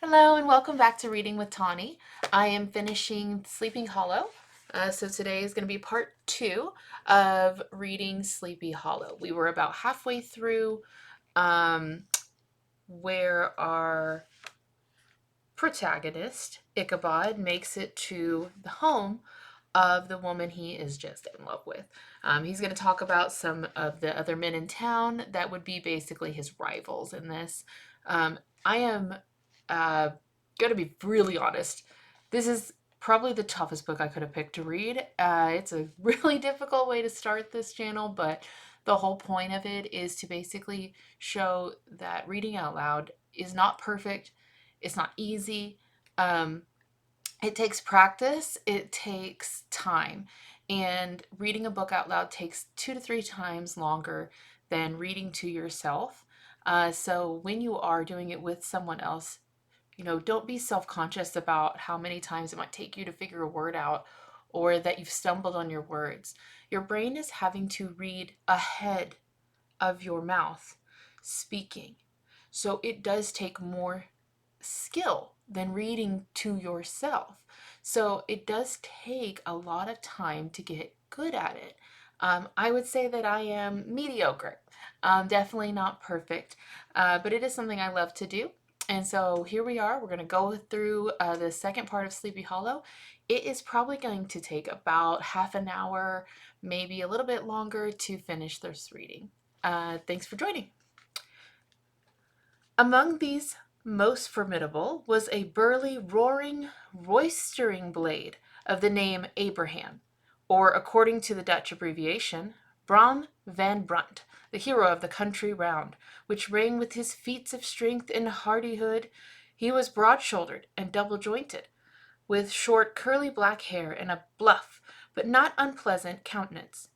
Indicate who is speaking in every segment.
Speaker 1: Hello and welcome back to Reading with Tawny. I am finishing Sleepy Hollow. So today is going to be part 2 of reading Sleepy Hollow. We were about halfway through um, where our protagonist, Ichabod, makes it to the home of the woman he is just in love with. He's going to talk about some of the other men in town that would be basically his rivals in this. I am going to be really honest. This is probably the toughest book I could have picked to read. It's a really difficult way to start this channel, but the whole point of it is to basically show that reading out loud is not perfect. It's not easy. Um, it takes practice, it takes time, and reading a book out loud takes 2 to 3 times longer than reading to yourself. So when you are doing it with someone else, don't be self conscious about how many times it might take you to figure a word out or that you've stumbled on your words. Your brain is having to read ahead of your mouth speaking. So it does take more skill than reading to yourself. So it does take a lot of time to get good at it. I would say that I am mediocre, definitely not perfect, but it is something I love to do. And so here we are. We're going to go through the second part of Sleepy Hollow. It is probably going to take about half an hour, maybe a little bit longer to finish this reading. Thanks for joining. Among these most formidable was a burly, roaring, roistering blade of the name Abraham, or according to the Dutch abbreviation, Bram van Brunt, the hero of the country round, which rang with his feats of strength and hardihood. He was broad-shouldered and double-jointed, with short curly black hair and a bluff but not unpleasant countenance,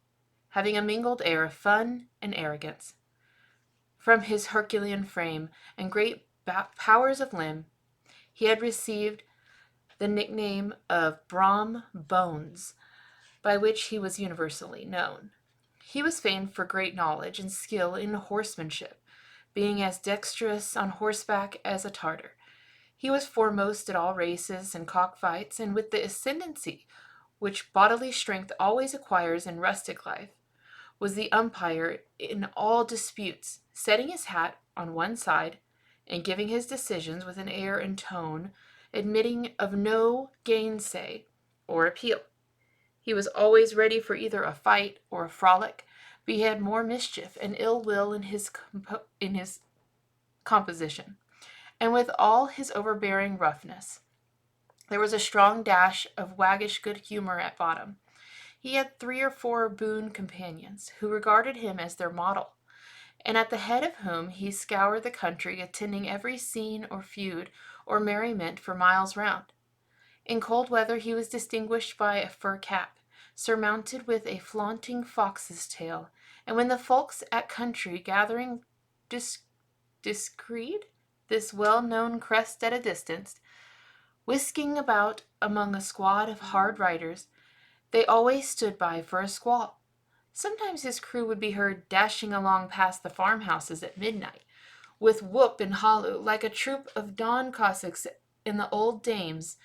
Speaker 1: having a mingled air of fun and arrogance. From his Herculean frame and great powers of limb, he had received the nickname of Brom Bones, by which he was universally known. He was famed for great knowledge and skill in horsemanship, being as dexterous on horseback as a Tartar. He was foremost at all races and cockfights, and with the ascendancy which bodily strength always acquires in rustic life, was the umpire in all disputes, setting his hat on one side and giving his decisions with an air and tone admitting of no gainsay or appeal. He was always ready for either a fight or a frolic, but he had more mischief and ill will in his composition, and with all his overbearing roughness, there was a strong dash of waggish good humor at bottom. He had 3 or 4 boon companions, who regarded him as their model, and at the head of whom he scoured the country, attending every scene or feud or merriment for miles round. In cold weather he was distinguished by a fur cap, surmounted with a flaunting fox's tail, and when the folks at country gathering discreed this well-known crest at a distance, whisking about among a squad of hard riders, they always stood by for a squall. Sometimes his crew would be heard dashing along past the farmhouses at midnight, with whoop and halloo, like a troop of dawn Cossacks, and the old dames,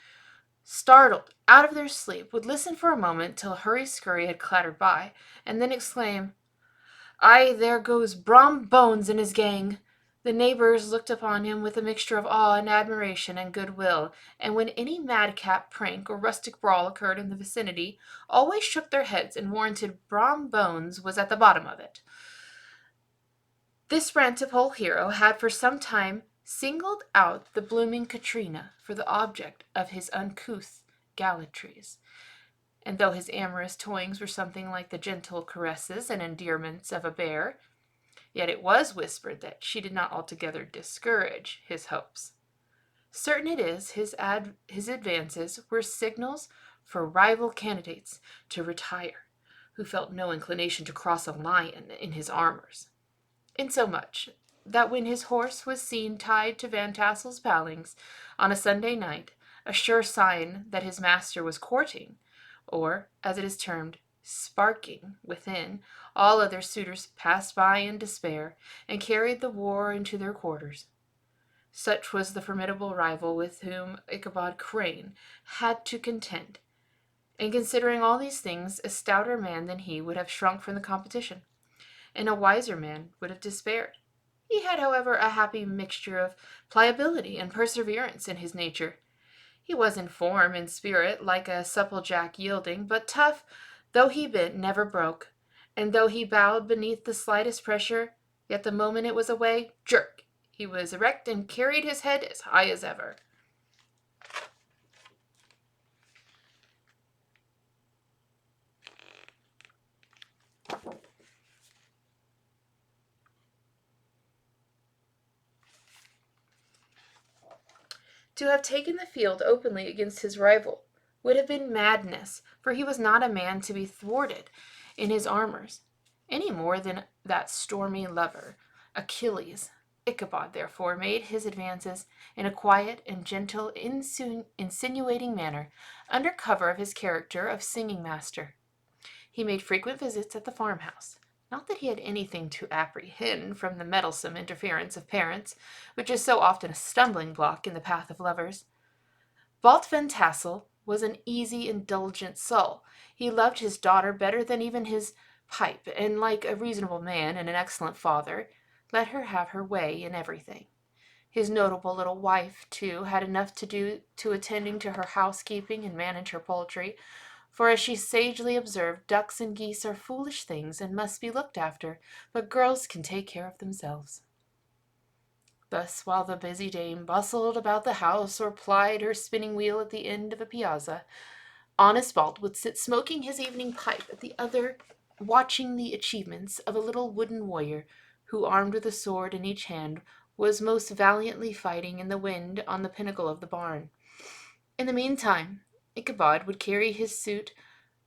Speaker 1: startled out of their sleep, would listen for a moment till hurry-scurry had clattered by, and then exclaim, "Ay, there goes Brom Bones and his gang!" The neighbors looked upon him with a mixture of awe and admiration and goodwill, and when any madcap prank or rustic brawl occurred in the vicinity, always shook their heads and warranted Brom Bones was at the bottom of it. This rantipole hero had for some time singled out the blooming Katrina for the object of his uncouth gallantries, and though his amorous toyings were something like the gentle caresses and endearments of a bear, yet it was whispered that she did not altogether discourage his hopes. Certain it is, his advances were signals for rival candidates to retire, who felt no inclination to cross a lion in his armors, insomuch that when his horse was seen tied to Van Tassel's palings on a Sunday night, a sure sign that his master was courting, or, as it is termed, sparking within, all other suitors passed by in despair, and carried the war into their quarters. Such was the formidable rival with whom Ichabod Crane had to contend, and considering all these things, a stouter man than he would have shrunk from the competition, and a wiser man would have despaired. He had, however, a happy mixture of pliability and perseverance in his nature. He was in form and spirit like a supplejack yielding, but tough though he bent never broke, and though he bowed beneath the slightest pressure, yet the moment it was away, jerk, he was erect and carried his head as high as ever. To have taken the field openly against his rival would have been madness, for he was not a man to be thwarted in his armors, any more than that stormy lover, Achilles. Ichabod, therefore, made his advances in a quiet and gentle, insinuating manner, under cover of his character of singing master. He made frequent visits at the farmhouse. Not that he had anything to apprehend from the meddlesome interference of parents, which is so often a stumbling block in the path of lovers. Balt Van Tassel was an easy, indulgent soul. He loved his daughter better than even his pipe, and like a reasonable man and an excellent father, let her have her way in everything. His notable little wife, too, had enough to do to attending to her housekeeping and manage her poultry, for as she sagely observed, ducks and geese are foolish things and must be looked after, but girls can take care of themselves. Thus, while the busy dame bustled about the house or plied her spinning wheel at the end of a piazza, honest Balt would sit smoking his evening pipe at the other, watching the achievements of a little wooden warrior, who, armed with a sword in each hand, was most valiantly fighting in the wind on the pinnacle of the barn. In the meantime, Ichabod would carry his suit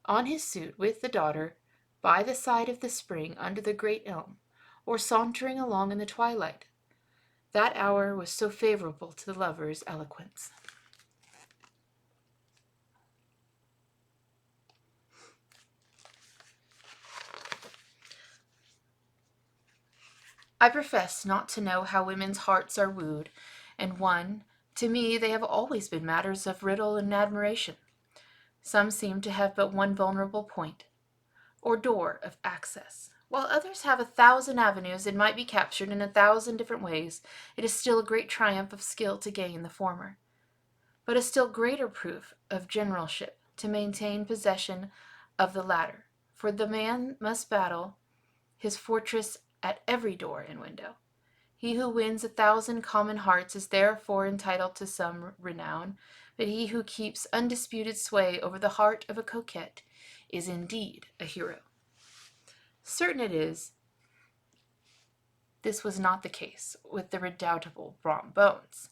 Speaker 1: with the daughter by the side of the spring under the great elm, or sauntering along in the twilight. That hour was so favorable to the lover's eloquence. I profess not to know how women's hearts are wooed, and to me they have always been matters of riddle and admiration. Some seem to have but one vulnerable point, or door of access. While others have 1,000 avenues and might be captured in 1,000 different ways, it is still a great triumph of skill to gain the former, but a still greater proof of generalship to maintain possession of the latter, for the man must battle his fortress at every door and window. He who wins 1,000 common hearts is therefore entitled to some renown, but he who keeps undisputed sway over the heart of a coquette is indeed a hero. Certain it is, this was not the case with the redoubtable Brom Bones,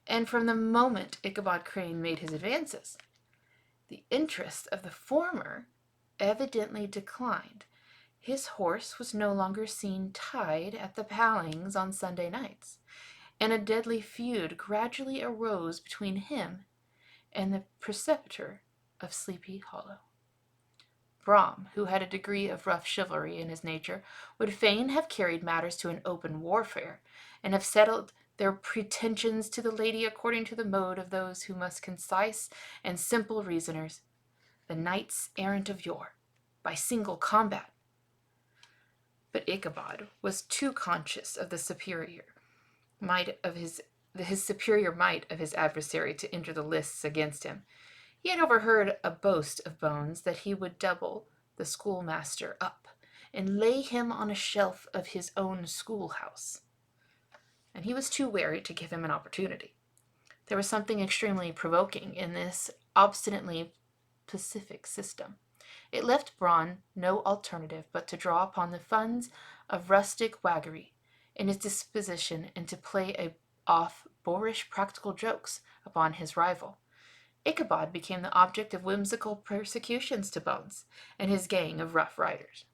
Speaker 1: and from the moment Ichabod Crane made his advances, the interest of the former evidently declined. His horse was no longer seen tied at the palings on Sunday nights, and a deadly feud gradually arose between him and the preceptor of Sleepy Hollow. Brom, who had a degree of rough chivalry in his nature, would fain have carried matters to an open warfare, and have settled their pretensions to the lady according to the mode of those who must concise and simple reasoners, the knights errant of yore, by single combat. But Ichabod was too conscious of the superior might of his adversary to enter the lists against him. He had overheard a boast of Bones that he would double the schoolmaster up and lay him on a shelf of his own schoolhouse, and he was too wary to give him an opportunity. There was something extremely provoking in this obstinately pacific system. It left Braun no alternative but to draw upon the funds of rustic waggery in his disposition and to play off boorish practical jokes upon his rival. Ichabod became the object of whimsical persecutions to Bones and his gang of rough riders.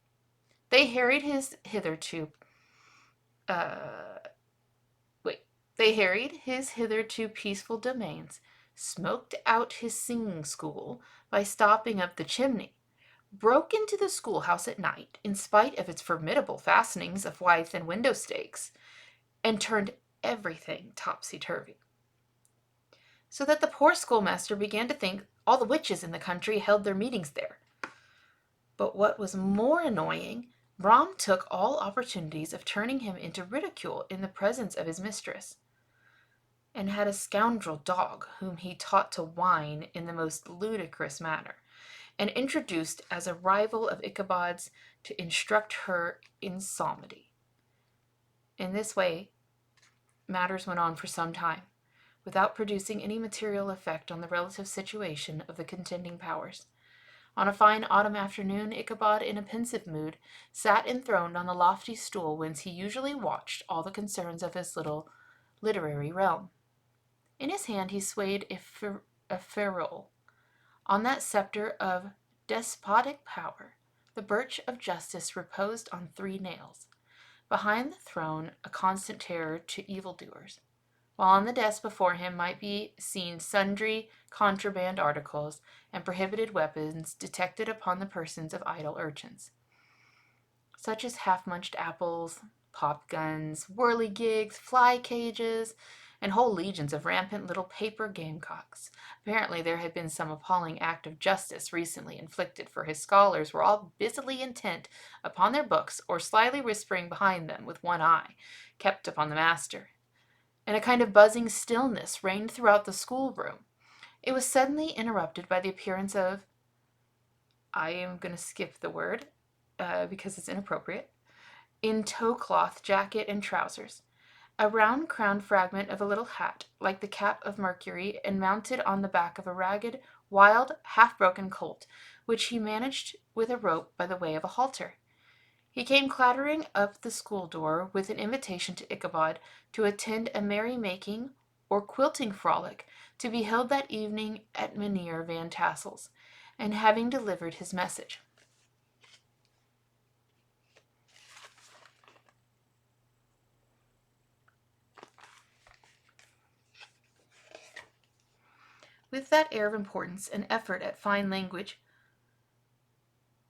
Speaker 1: They harried his hitherto peaceful domains, smoked out his singing school by stopping up the chimney, broke into the schoolhouse at night, in spite of its formidable fastenings of withe and window stakes, and turned everything topsy-turvy. So that the poor schoolmaster began to think all the witches in the country held their meetings there. But what was more annoying, Brom took all opportunities of turning him into ridicule in the presence of his mistress, and had a scoundrel dog whom he taught to whine in the most ludicrous manner, and introduced as a rival of Ichabod's to instruct her in psalmody. In this way matters went on for some time, without producing any material effect on the relative situation of the contending powers. On a fine autumn afternoon, Ichabod, in a pensive mood, sat enthroned on the lofty stool whence he usually watched all the concerns of his little literary realm. In his hand he swayed a ferule. On that sceptre of despotic power, the birch of justice reposed on 3 nails. Behind the throne, a constant terror to evildoers, while on the desk before him might be seen sundry contraband articles and prohibited weapons detected upon the persons of idle urchins, such as half-munched apples, pop-guns, whirligigs, fly-cages, and whole legions of rampant little paper gamecocks. Apparently there had been some appalling act of justice recently inflicted, for his scholars were all busily intent upon their books, or slyly whispering behind them with one eye kept upon the master, and a kind of buzzing stillness reigned throughout the schoolroom. It was suddenly interrupted by the appearance of, I am going to skip the word because it's inappropriate, in tow-cloth jacket and trousers, a round-crowned fragment of a little hat, like the cap of Mercury, and mounted on the back of a ragged, wild, half-broken colt, which he managed with a rope by the way of a halter. He came clattering up the school door with an invitation to Ichabod to attend a merry-making or quilting frolic to be held that evening at Mynheer Van Tassel's, and having delivered his message, with that air of importance and effort at fine language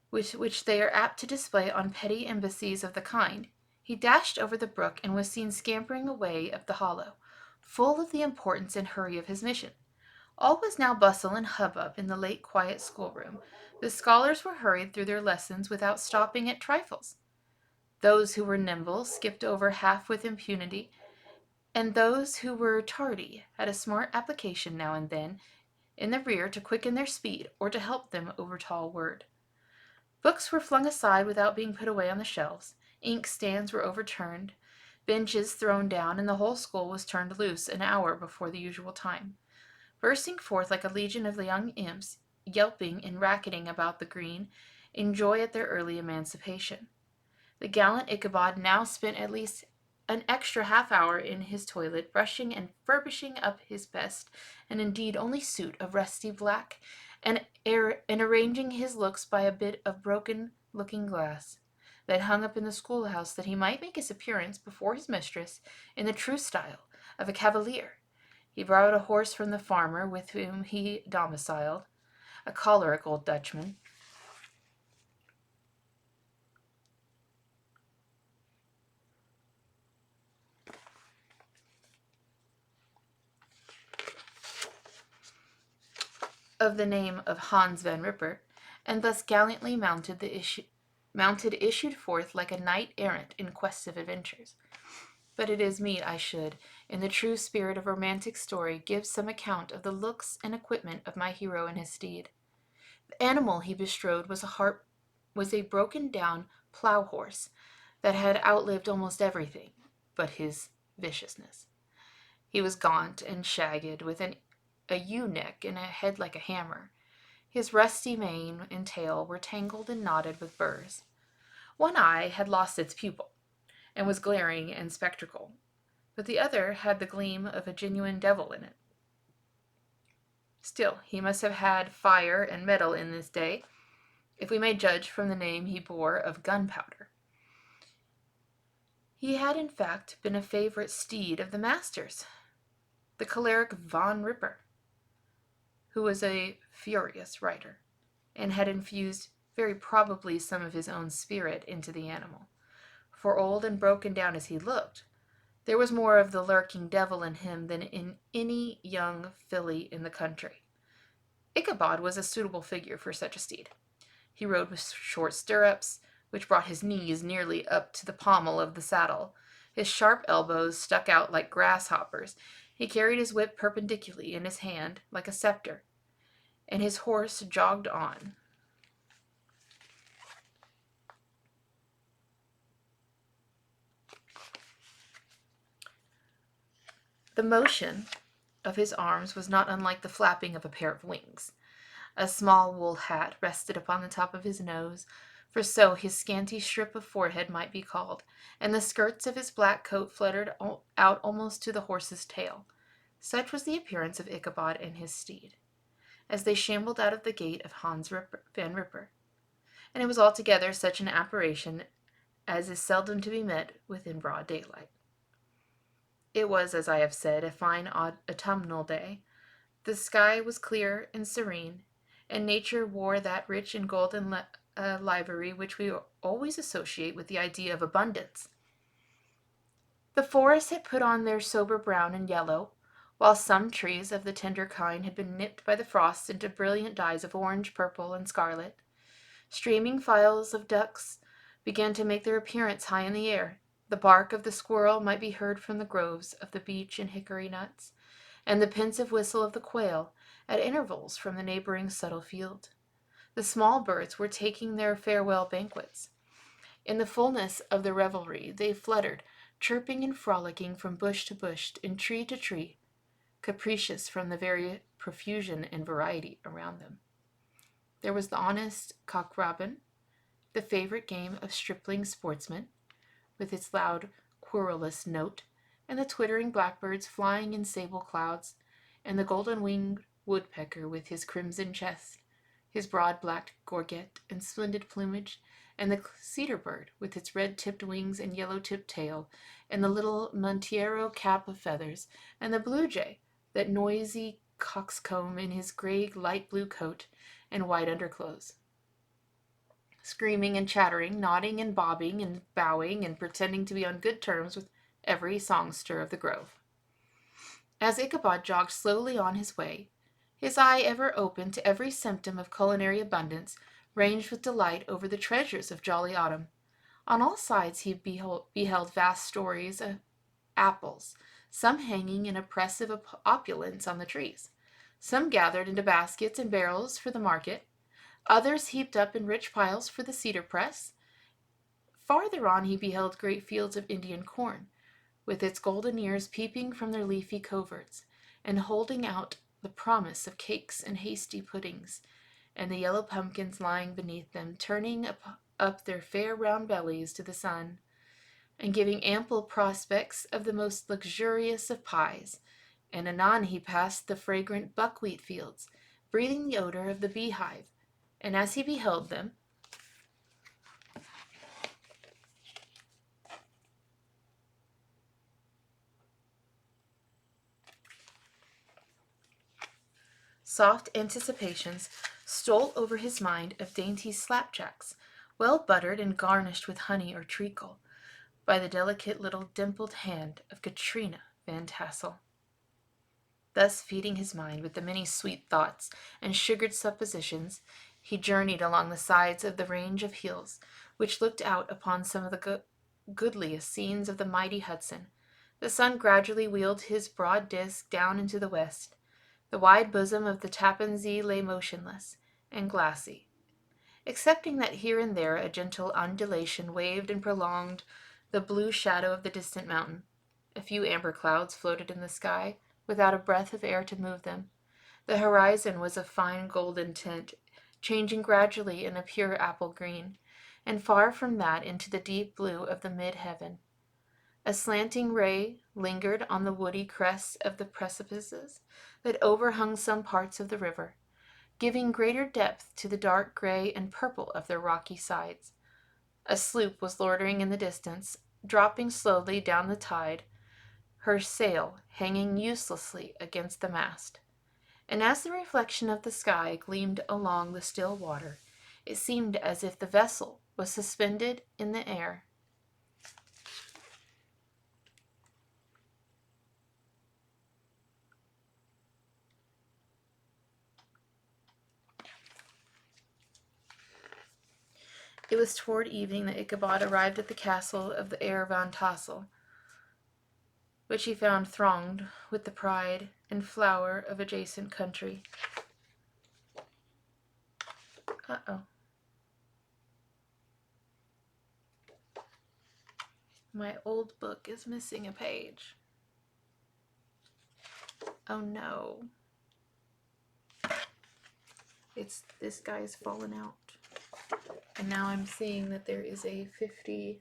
Speaker 1: which they are apt to display on petty embassies of the kind, he dashed over the brook and was seen scampering away up the hollow, full of the importance and hurry of his mission. All was now bustle and hubbub in the late quiet schoolroom. The scholars were hurried through their lessons without stopping at trifles. Those who were nimble skipped over half with impunity, and those who were tardy had a smart application now and then in the rear to quicken their speed or to help them over tall word. Books were flung aside without being put away on the shelves. Inkstands were overturned, benches thrown down, and the whole school was turned loose an hour before the usual time, bursting forth like a legion of the young imps, yelping and racketing about the green, in joy at their early emancipation. The gallant Ichabod now spent at least an extra half-hour in his toilet, brushing and furbishing up his best, and indeed only suit of rusty black, and arranging his looks by a bit of broken looking-glass that hung up in the schoolhouse, that he might make his appearance before his mistress in the true style of a cavalier. He borrowed a horse from the farmer with whom he domiciled, a choleric old Dutchman, of the name of Hans Van Ripper, and thus gallantly issued forth like a knight-errant in quest of adventures. But it is meet I should, in the true spirit of romantic story, give some account of the looks and equipment of my hero and his steed. The animal he bestrode was a broken-down plough-horse that had outlived almost everything but his viciousness. He was gaunt and shagged, with a ewe-neck and a head like a hammer. His rusty mane and tail were tangled and knotted with burrs. One eye had lost its pupil, and was glaring and spectral, but the other had the gleam of a genuine devil in it. Still, he must have had fire and metal in this day, if we may judge from the name he bore of Gunpowder. He had, in fact, been a favorite steed of the master's, the choleric Von Ripper, who was a furious rider, and had infused very probably some of his own spirit into the animal, for old and broken down as he looked, There was more of the lurking devil in him than in any young filly in the country. Ichabod was a suitable figure for such a steed. He rode with short stirrups, which brought his knees nearly up to the pommel of the saddle. His sharp elbows stuck out like grasshoppers. He carried his whip perpendicularly in his hand, like a scepter, and his horse jogged on. The motion of his arms was not unlike the flapping of a pair of wings. A small wool hat rested upon the top of his nose, for so his scanty strip of forehead might be called, and the skirts of his black coat fluttered out almost to the horse's tail. Such was the appearance of Ichabod and his steed, as they shambled out of the gate of Van Ripper, and it was altogether such an apparition as is seldom to be met with in broad daylight. It was, as I have said, a fine autumnal day. The sky was clear and serene, and nature wore that rich and golden livery which we always associate with the idea of abundance. The forests had put on their sober brown and yellow, while some trees of the tender kind had been nipped by the frost into brilliant dyes of orange, purple, and scarlet. Streaming files of ducks began to make their appearance high in the air. The bark of the squirrel might be heard from the groves of the beech and hickory nuts, and the pensive whistle of the quail at intervals from the neighboring Settle field. The small birds were taking their farewell banquets. In the fullness of the revelry they fluttered, chirping and frolicking from bush to bush and tree to tree, capricious from the very profusion and variety around them. There was the honest cock-robin, the favorite game of stripling sportsmen, with its loud, querulous note, and the twittering blackbirds flying in sable clouds, and the golden-winged woodpecker with his crimson chest, his broad black gorget and splendid plumage, and the cedar bird with its red-tipped wings and yellow-tipped tail, and the little montiero cap of feathers, and the blue jay, that noisy coxcomb in his gray light blue coat and white underclothes, screaming and chattering, nodding and bobbing and bowing and pretending to be on good terms with every songster of the grove. As Ichabod jogged slowly on his way, his eye ever open to every symptom of culinary abundance, ranged with delight over the treasures of jolly autumn. On all sides he beheld vast stories of apples, some hanging in oppressive opulence on the trees, some gathered into baskets and barrels for the market, others heaped up in rich piles for the cedar press. Farther on he beheld great fields of Indian corn, with its golden ears peeping from their leafy coverts, and holding out the promise of cakes and hasty puddings, and the yellow pumpkins lying beneath them, turning up their fair round bellies to the sun, and giving ample prospects of the most luxurious of pies. And anon he passed the fragrant buckwheat fields, breathing the odor of the beehive, and as he beheld them, soft anticipations stole over his mind of dainty slapjacks, well buttered and garnished with honey or treacle, by the delicate little dimpled hand of Katrina Van Tassel. Thus feeding his mind with the many sweet thoughts and sugared suppositions, he journeyed along the sides of the range of hills which looked out upon some of the goodliest scenes of the mighty Hudson. The sun gradually wheeled his broad disk down into the west. The wide bosom of the Tappan Zee lay motionless and glassy, excepting that here and there a gentle undulation waved and prolonged the blue shadow of the distant mountain. A few amber clouds floated in the sky, without a breath of air to move them. The horizon was of fine golden tint, changing gradually in a pure apple green, and far from that into the deep blue of the mid-heaven. A slanting ray lingered on the woody crests of the precipices that overhung some parts of the river, giving greater depth to the dark gray and purple of their rocky sides. A sloop was loitering in the distance, dropping slowly down the tide, her sail hanging uselessly against the mast. And as the reflection of the sky gleamed along the still water, it seemed as if the vessel was suspended in the air. It was toward evening that Ichabod arrived at the castle of the heir Van Tassel, which he found thronged with the pride and flower of adjacent country. Uh-oh. My old book is missing a page. Oh no. This guy's fallen out. And now I'm seeing that there is a 50.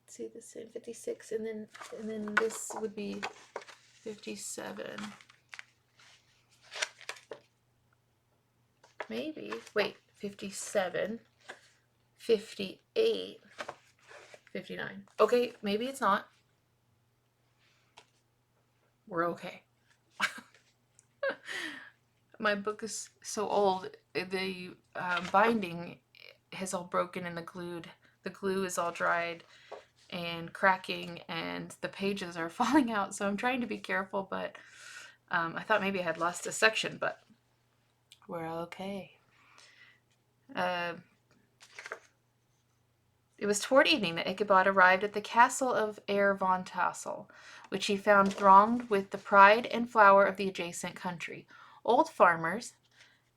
Speaker 1: See this in 56, and then this would be 57. Maybe. Wait, 57, 58, 59. Okay, maybe it's not. We're okay. My book is so old, the binding has all broken and the glue is all dried and cracking and the pages are falling out, so I'm trying to be careful, but I thought maybe I had lost a section, but we're okay. It was toward evening that Ichabod arrived at the castle of heir Van Tassel, which he found thronged with the pride and flower of the adjacent country. Old farmers,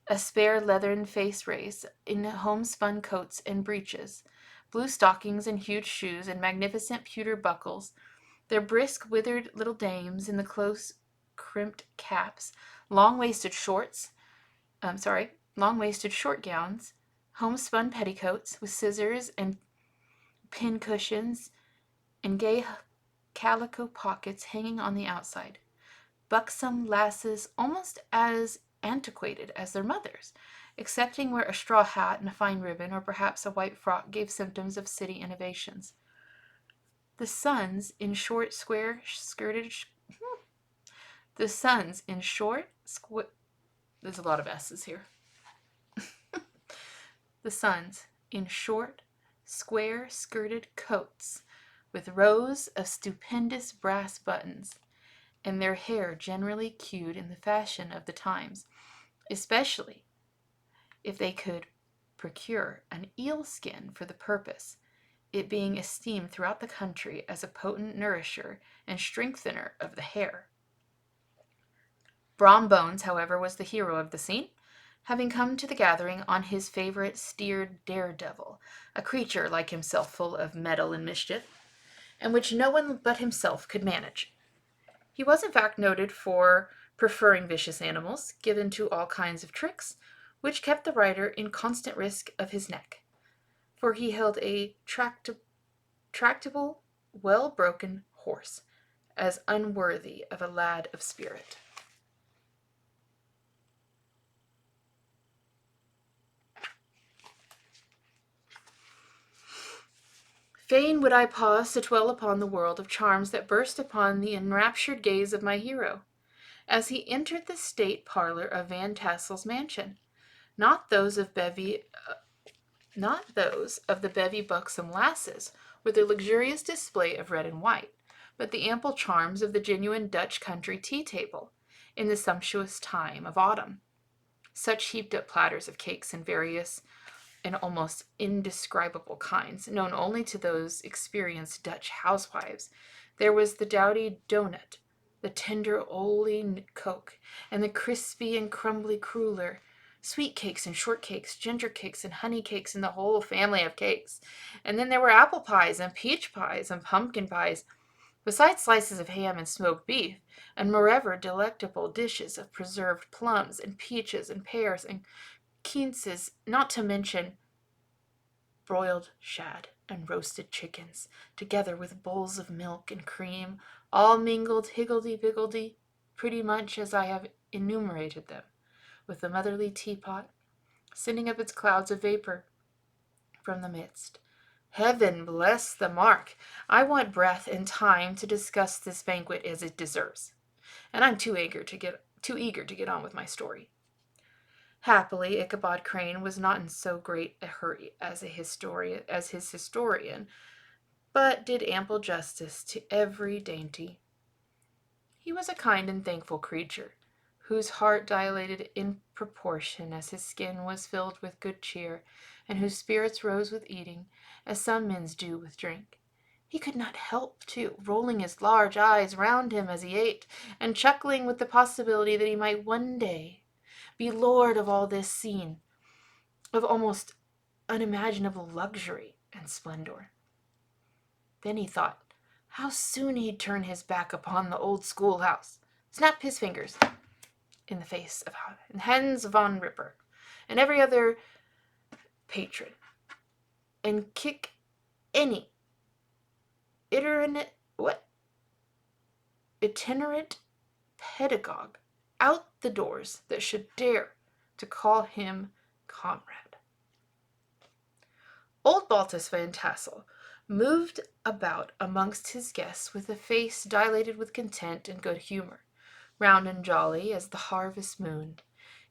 Speaker 1: a spare leathern-faced race, in homespun coats and breeches, blue stockings and huge shoes and magnificent pewter buckles, their brisk, withered little dames in the close crimped caps, long-waisted short gowns, homespun petticoats with scissors and pin cushions and gay calico pockets hanging on the outside. Buxom lasses almost as antiquated as their mothers, excepting where a straw hat and a fine ribbon or perhaps a white frock gave symptoms of city innovations. The sons in short there's a lot of S's here. The sons in short, square-skirted coats with rows of stupendous brass buttons, and their hair generally queued in the fashion of the times, especially if they could procure an eel skin for the purpose, it being esteemed throughout the country as a potent nourisher and strengthener of the hair. Brom Bones, however, was the hero of the scene, having come to the gathering on his favorite steered Daredevil, a creature like himself full of mettle and mischief, and which no one but himself could manage. He was in fact noted for preferring vicious animals, given to all kinds of tricks, which kept the rider in constant risk of his neck, for he held a tractable, well-broken horse, as unworthy of a lad of spirit. Fain would I pause to dwell upon the world of charms that burst upon the enraptured gaze of my hero, as he entered the state parlor of Van Tassel's mansion, not those of the bevy buxom lasses, with their luxurious display of red and white, but the ample charms of the genuine Dutch country tea-table, in the sumptuous time of autumn. Such heaped-up platters of cakes and various and almost indescribable kinds, known only to those experienced Dutch housewives. There was the dowdy doughnut, the tender olie koek, and the crispy and crumbly cruller, sweet cakes and short cakes, ginger cakes and honey cakes, and the whole family of cakes. And then there were apple pies and peach pies and pumpkin pies, besides slices of ham and smoked beef, and moreover delectable dishes of preserved plums and peaches and pears and quinces, not to mention broiled shad and roasted chickens, together with bowls of milk and cream, all mingled higgledy-piggledy, pretty much as I have enumerated them, with the motherly teapot, sending up its clouds of vapor from the midst. Heaven bless the mark! I want breath and time to discuss this banquet as it deserves, and I'm too eager to get on with my story. Happily, Ichabod Crane was not in so great a hurry as his historian, but did ample justice to every dainty. He was a kind and thankful creature, whose heart dilated in proportion as his skin was filled with good cheer, and whose spirits rose with eating, as some men's do with drink. He could not help, too, rolling his large eyes round him as he ate, and chuckling with the possibility that he might one day be lord of all this scene of almost unimaginable luxury and splendor. Then he thought how soon he'd turn his back upon the old schoolhouse, snap his fingers in the face of Hans von Ripper and every other patron, and kick any itinerant pedagogue out the doors that should dare to call him comrade. Old Baltus Van Tassel moved about amongst his guests with a face dilated with content and good humor, round and jolly as the harvest moon.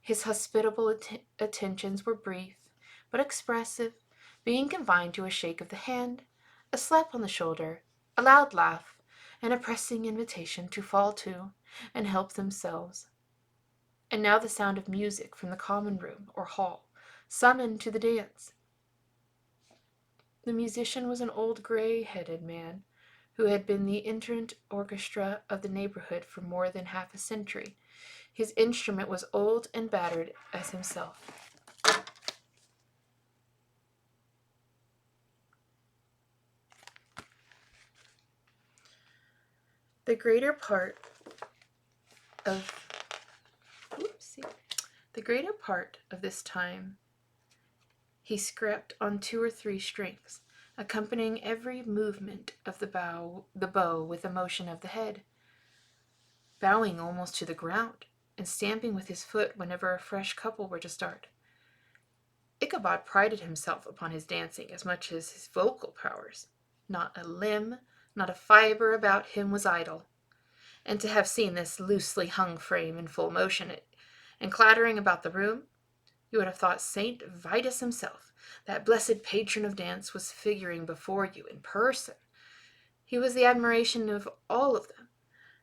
Speaker 1: His hospitable attentions were brief, but expressive, being confined to a shake of the hand, a slap on the shoulder, a loud laugh, and a pressing invitation to fall to and help themselves. And now the sound of music from the common room or hall summoned to the dance. The musician was an old gray-headed man who had been the intendant orchestra of the neighborhood for more than half a century. His instrument was old and battered as himself. The greater part of this time he scraped on 2 or 3 strings, accompanying every movement of the bow with a motion of the head, bowing almost to the ground, and stamping with his foot whenever a fresh couple were to start. Ichabod prided himself upon his dancing as much as his vocal powers. Not a limb, not a fibre about him was idle. And to have seen this loosely hung frame in full motion and clattering about the room, you would have thought St. Vitus himself, that blessed patron of dance, was figuring before you in person. He was the admiration of all of them,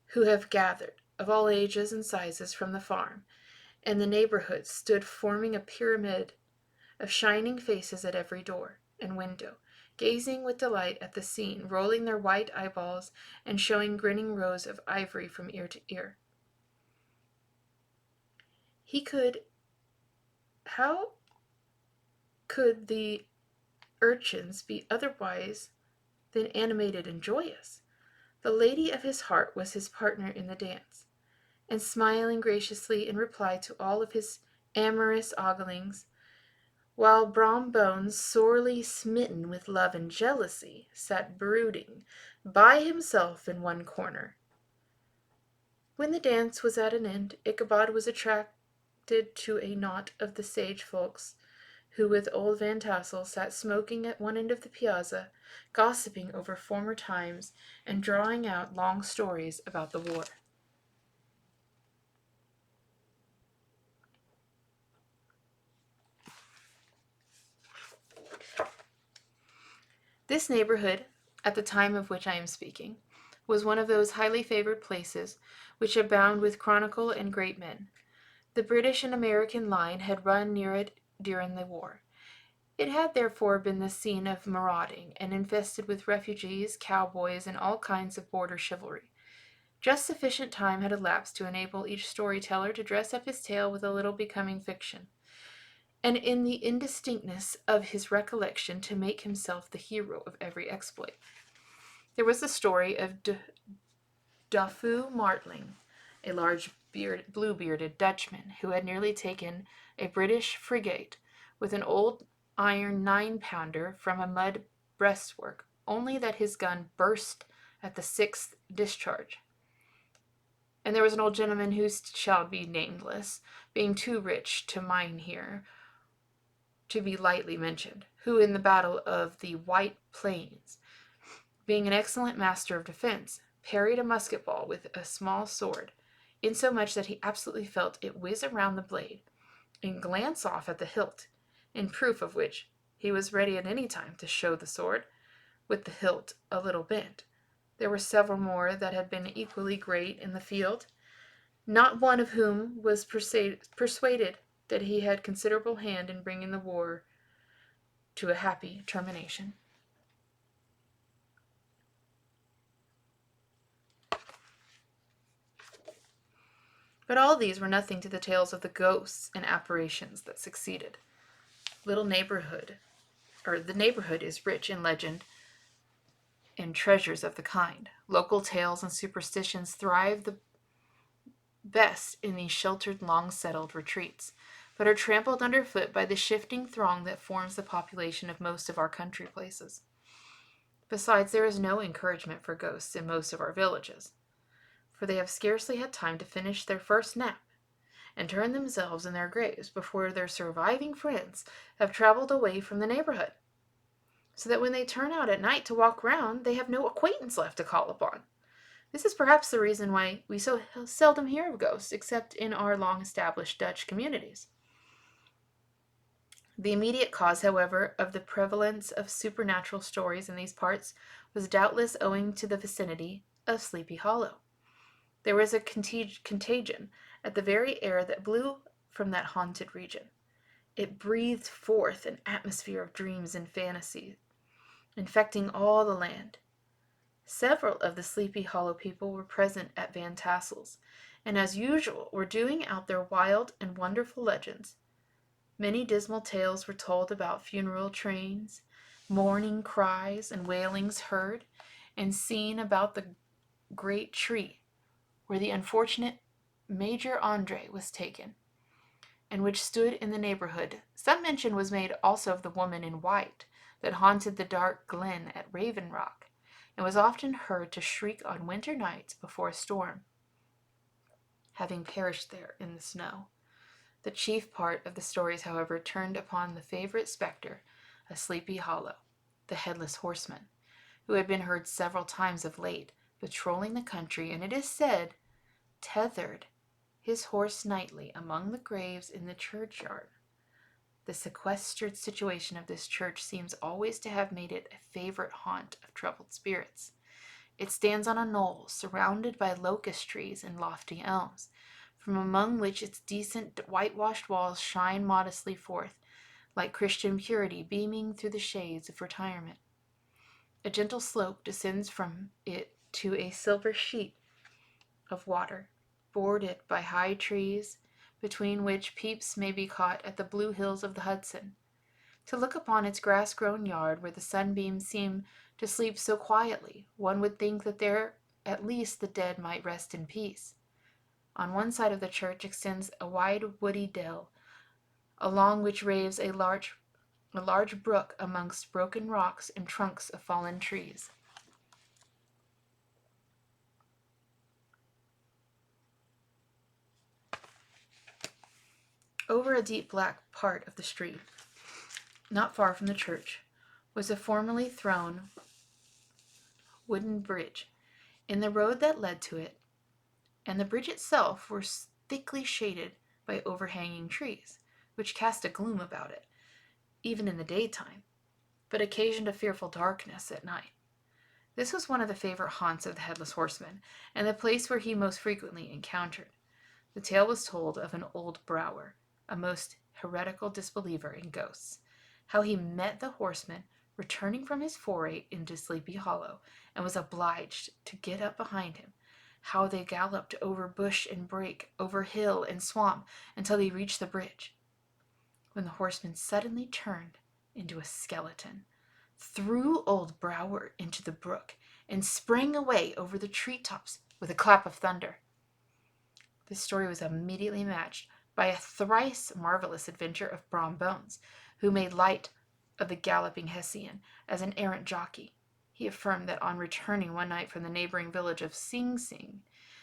Speaker 1: who have gathered, of all ages and sizes, from the farm, and the neighborhood stood forming a pyramid of shining faces at every door and window, gazing with delight at the scene, rolling their white eyeballs and showing grinning rows of ivory from ear to ear. How could the urchins be otherwise than animated and joyous? The lady of his heart was his partner in the dance, and smiling graciously in reply to all of his amorous oglings, while Brom Bones, sorely smitten with love and jealousy, sat brooding by himself in one corner. When the dance was at an end, Ichabod was attracted to a knot of the sage folks, who with old Van Tassel sat smoking at one end of the piazza, gossiping over former times and drawing out long stories about the war. This neighborhood, at the time of which I am speaking, was one of those highly favored places which abound with chronicle and great men. The British and American line had run near it during the war. It had therefore been the scene of marauding, and infested with refugees, cowboys, and all kinds of border chivalry. Just sufficient time had elapsed to enable each storyteller to dress up his tale with a little becoming fiction, and in the indistinctness of his recollection to make himself the hero of every exploit. There was the story of Duffu Martling, a large blue-bearded Dutchman who had nearly taken a British frigate with an old iron 9-pounder from a mud breastwork, only that his gun burst at the 6th discharge. And there was an old gentleman who shall be nameless, being too rich to mine here, to be lightly mentioned, who in the battle of the White Plains, being an excellent master of defense, parried a musket ball with a small sword, insomuch that he absolutely felt it whiz around the blade and glance off at the hilt, in proof of which he was ready at any time to show the sword, with the hilt a little bent. There were several more that had been equally great in the field, not one of whom was persuaded that he had considerable hand in bringing the war to a happy termination. But all these were nothing to the tales of the ghosts and apparitions that succeeded. The neighborhood is rich in legend and treasures of the kind. Local tales and superstitions thrive the best in these sheltered, long-settled retreats, but are trampled underfoot by the shifting throng that forms the population of most of our country places. Besides, there is no encouragement for ghosts in most of our villages, for they have scarcely had time to finish their first nap and turn themselves in their graves before their surviving friends have traveled away from the neighborhood, so that when they turn out at night to walk round, they have no acquaintance left to call upon. This is perhaps the reason why we so seldom hear of ghosts, except in our long-established Dutch communities. The immediate cause, however, of the prevalence of supernatural stories in these parts was doubtless owing to the vicinity of Sleepy Hollow. There was a contagion at the very air that blew from that haunted region. It breathed forth an atmosphere of dreams and fantasy, infecting all the land. Several of the Sleepy Hollow people were present at Van Tassel's, and as usual were doing out their wild and wonderful legends. Many dismal tales were told about funeral trains, mourning cries and wailings heard and seen about the great tree where the unfortunate Major Andre was taken, and which stood in the neighborhood. Some mention was made also of the woman in white that haunted the dark glen at Raven Rock, and was often heard to shriek on winter nights before a storm, having perished there in the snow. The chief part of the stories, however, turned upon the favorite spectre of Sleepy Hollow, the Headless Horseman, who had been heard several times of late, patrolling the country, and it is said, tethered his horse nightly among the graves in the churchyard. The sequestered situation of this church seems always to have made it a favorite haunt of troubled spirits. It stands on a knoll, surrounded by locust trees and lofty elms, from among which its decent whitewashed walls shine modestly forth, like Christian purity beaming through the shades of retirement. A gentle slope descends from it to a silver sheet of water, bordered by high trees, between which peeps may be caught at the blue hills of the Hudson. To look upon its grass-grown yard, where the sunbeams seem to sleep so quietly, one would think that there at least the dead might rest in peace. On one side of the church extends a wide woody dell, along which raves a large brook amongst broken rocks and trunks of fallen trees. Over a deep black part of the street, not far from the church, was a formerly thrown wooden bridge. In the road that led to it, and the bridge itself, were thickly shaded by overhanging trees, which cast a gloom about it, even in the daytime, but occasioned a fearful darkness at night. This was one of the favorite haunts of the Headless Horseman, and the place where he most frequently encountered. The tale was told of an old Brower, a most heretical disbeliever in ghosts, how he met the horseman returning from his foray into Sleepy Hollow, and was obliged to get up behind him, how they galloped over bush and brake, over hill and swamp, until they reached the bridge, when the horseman suddenly turned into a skeleton, threw old Brower into the brook, and sprang away over the treetops with a clap of thunder. This story was immediately matched by a thrice marvelous adventure of Brom Bones, who made light of the galloping Hessian as an errant jockey. He affirmed that on returning one night from the neighboring village of Sing Sing,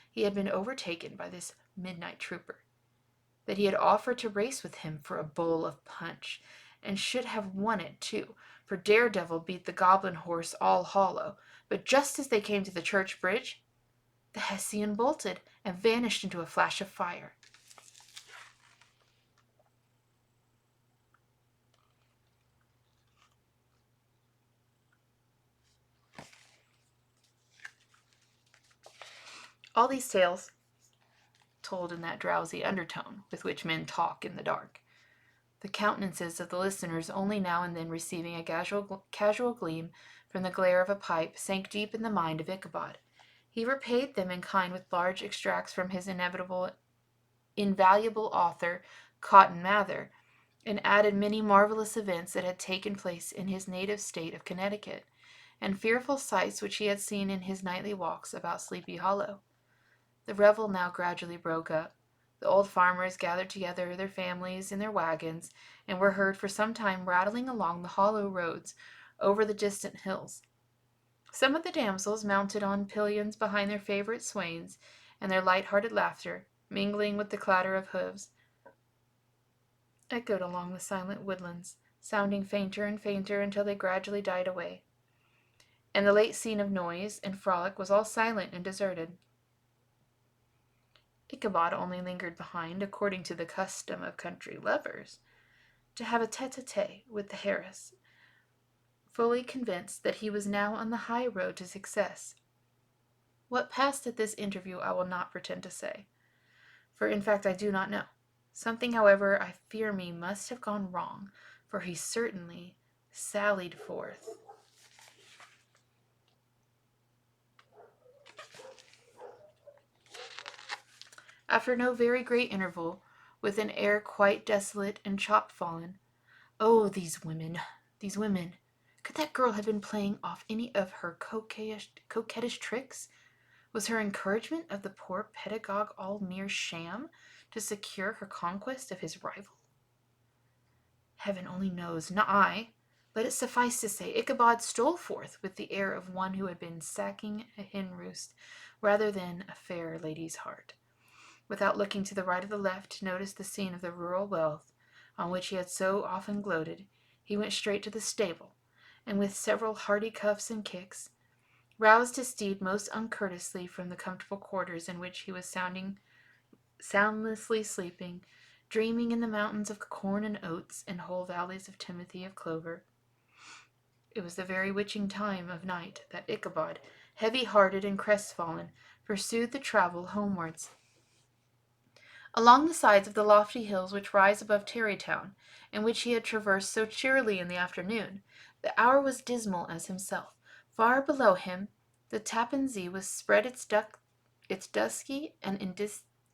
Speaker 1: he had been overtaken by this midnight trooper, that he had offered to race with him for a bowl of punch, and should have won it too, for Daredevil beat the goblin horse all hollow, but just as they came to the church bridge, the Hessian bolted and vanished into a flash of fire. All these tales told in that drowsy undertone with which men talk in the dark. The countenances of the listeners, only now and then receiving a casual gleam from the glare of a pipe, sank deep in the mind of Ichabod. He repaid them in kind with large extracts from his invaluable author, Cotton Mather, and added many marvelous events that had taken place in his native state of Connecticut, and fearful sights which he had seen in his nightly walks about Sleepy Hollow. The revel now gradually broke up. The old farmers gathered together their families in their wagons, and were heard for some time rattling along the hollow roads over the distant hills. Some of the damsels, mounted on pillions behind their favorite swains, and their light-hearted laughter, mingling with the clatter of hoofs, echoed along the silent woodlands, sounding fainter and fainter until they gradually died away. And the late scene of noise and frolic was all silent and deserted. Ichabod only lingered behind, according to the custom of country lovers, to have a tete-a-tete with the Harris, fully convinced that he was now on the high road to success. What passed at this interview I will not pretend to say, for in fact I do not know. Something, however, I fear me must have gone wrong, for he certainly sallied forth. After no very great interval, with an air quite desolate and chop-fallen. Oh, these women, these women! Could that girl have been playing off any of her coquettish tricks? Was her encouragement of the poor pedagogue all mere sham to secure her conquest of his rival? Heaven only knows, not I. Let it suffice to say, Ichabod stole forth with the air of one who had been sacking a hen-roost rather than a fair lady's heart. Without looking to the right or the left to notice the scene of the rural wealth on which he had so often gloated, he went straight to the stable, and with several hearty cuffs and kicks, roused his steed most uncourteously from the comfortable quarters in which he was soundlessly sleeping, dreaming in the mountains of corn and oats and whole valleys of timothy of clover. It was the very witching time of night that Ichabod, heavy-hearted and crestfallen, pursued the travel homewards. Along the sides of the lofty hills which rise above Tarrytown, and which he had traversed so cheerily in the afternoon, the hour was dismal as himself. Far below him, the Tappan Zee was spread its dusky and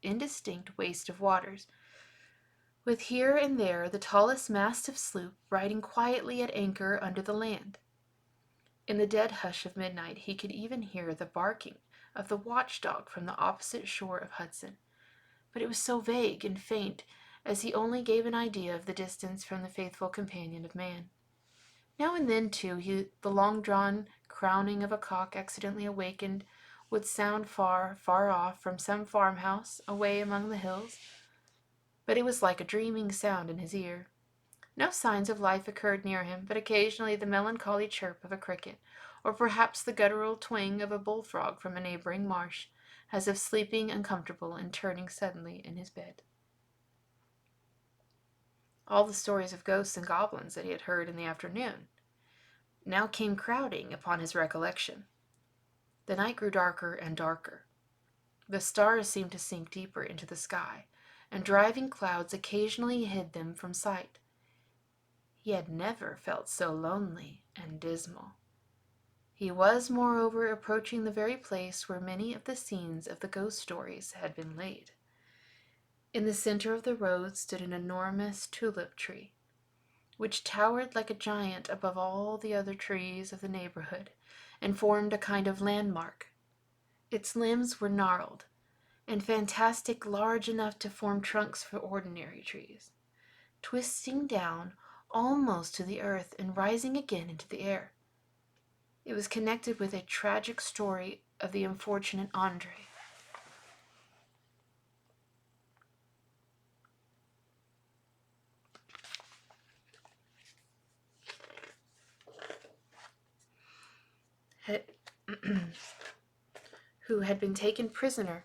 Speaker 1: indistinct waste of waters, with here and there the tallest mast of sloop riding quietly at anchor under the land. In the dead hush of midnight he could even hear the barking of the watchdog from the opposite shore of Hudson, but it was so vague and faint as he only gave an idea of the distance from the faithful companion of man. Now and then, too, the long-drawn crowing of a cock accidentally awakened would sound far, far off from some farmhouse away among the hills, but it was like a dreaming sound in his ear. No signs of life occurred near him, but occasionally the melancholy chirp of a cricket, or perhaps the guttural twang of a bullfrog from a neighboring marsh, as if sleeping uncomfortable and turning suddenly in his bed. All the stories of ghosts and goblins that he had heard in the afternoon now came crowding upon his recollection. The night grew darker and darker. The stars seemed to sink deeper into the sky, and driving clouds occasionally hid them from sight. He had never felt so lonely and dismal. He was, moreover, approaching the very place where many of the scenes of the ghost stories had been laid. In the center of the road stood an enormous tulip tree, which towered like a giant above all the other trees of the neighborhood, and formed a kind of landmark. Its limbs were gnarled, and fantastic, large enough to form trunks for ordinary trees, twisting down almost to the earth and rising again into the air. It was connected with a tragic story of the unfortunate Andre. Who had been taken prisoner